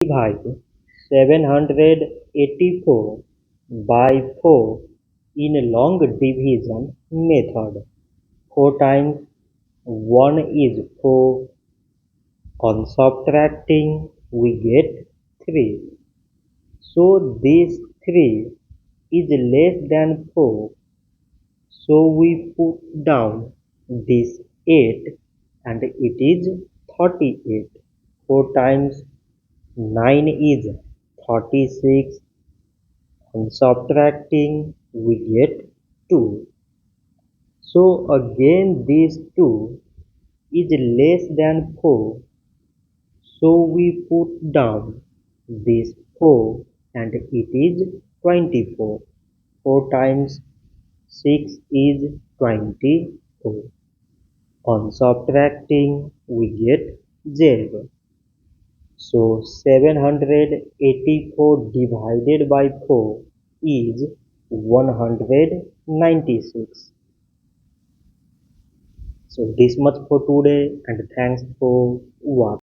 Divide 784 by 4 in long division method. 4 times 1 is 4. On subtracting, we get 3. So this 3 is less than 4. So we put down this 8 and it is 38. 4 times 9 is 36. On subtracting, we get 2. So again this 2 is less than 4. So we put down this 4 and it is 24. 4 times 6 is 24. On subtracting, we get 0. So 784 divided by 4 is 196. So this much for today and thanks for watching.